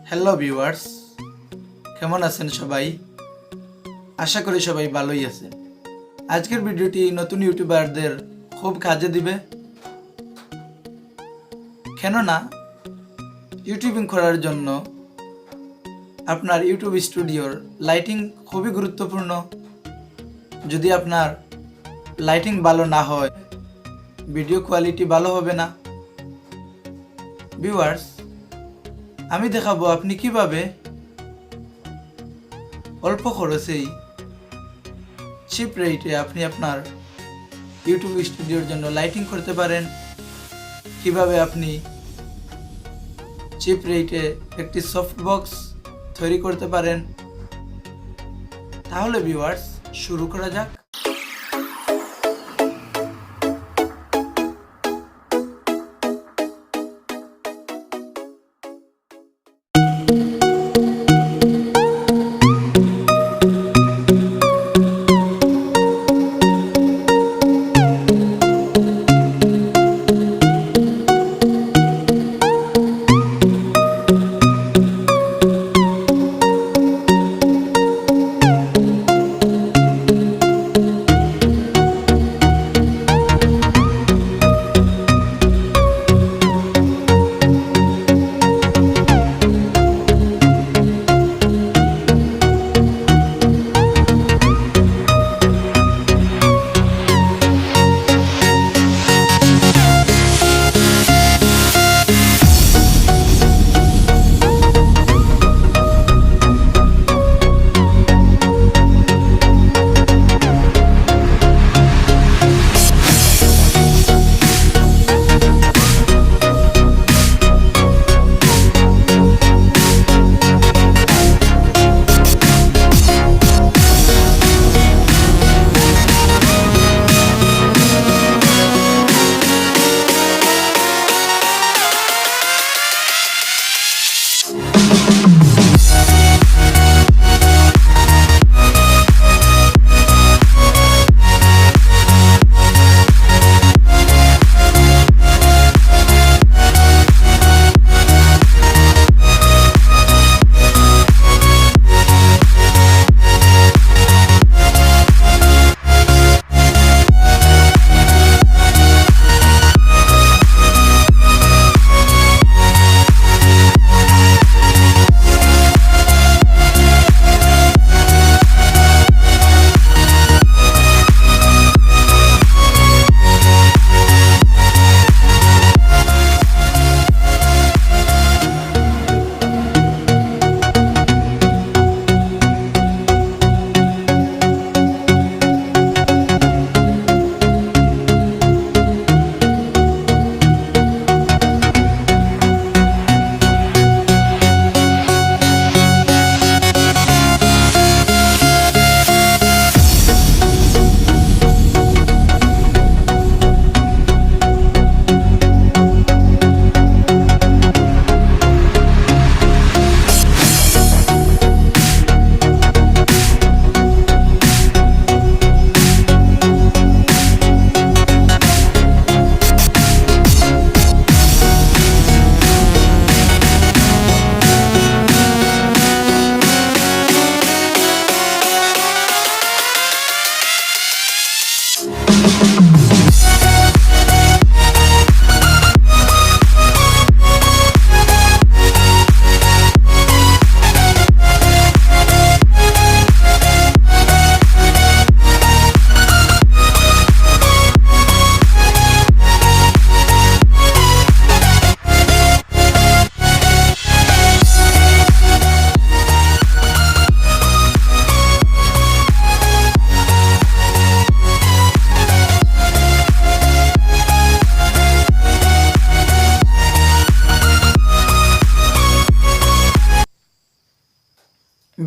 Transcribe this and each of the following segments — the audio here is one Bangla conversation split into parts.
হ্যালো ভিউয়ার্স, কেমন আছেন সবাই? আশা করি সবাই ভালোই আছেন। আজকের ভিডিওটি নতুন ইউটিউবারদের খুব কাজে দিবে, কেননা ইউটিউবিং করার জন্য আপনার ইউটিউব স্টুডিওর লাইটিং খুবই গুরুত্বপূর্ণ। যদি আপনার লাইটিং ভালো না হয়, ভিডিও কোয়ালিটি ভালো হবে না। ভিউয়ার্স, আমি দেখাবো আপনি কিভাবে অল্প খরচেই চিপ রেটে আপনি আপনার ইউটিউব স্টুডিওর জন্য লাইটিং করতে পারেন, কিভাবে আপনি চিপ রেটে একটি সফট বক্স তৈরি করতে পারেন। তাহলে ভিউয়ার্স, শুরু করা যাক।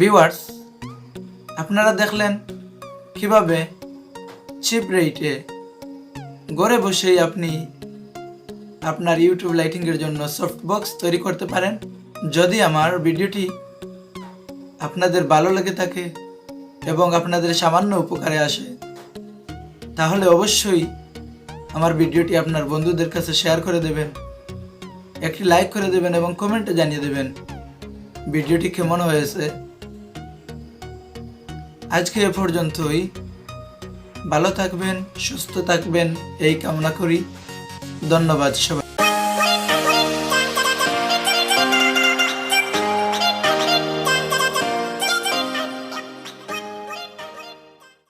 ভিউয়ার্স, আপনারা দেখলেন কিভাবে চিপ রেটে ঘরে বসেই আপনি আপনার ইউটিউব লাইটিংয়ের জন্য সফট বক্স তৈরি করতে পারেন। যদি আমার ভিডিওটি আপনাদের ভালো লেগে থাকে এবং আপনাদের সামান্য উপকারে আসে, তাহলে অবশ্যই আমার ভিডিওটি আপনার বন্ধুদের কাছে শেয়ার করে দেবেন, একটি লাইক করে দেবেন এবং কমেন্টে জানিয়ে দেবেন ভিডিওটি কেমন হয়েছে। আজকে এ পর্যন্তই। ভালো থাকবেন, সুস্থ থাকবেন এই কামনা করি। ধন্যবাদ সবাই।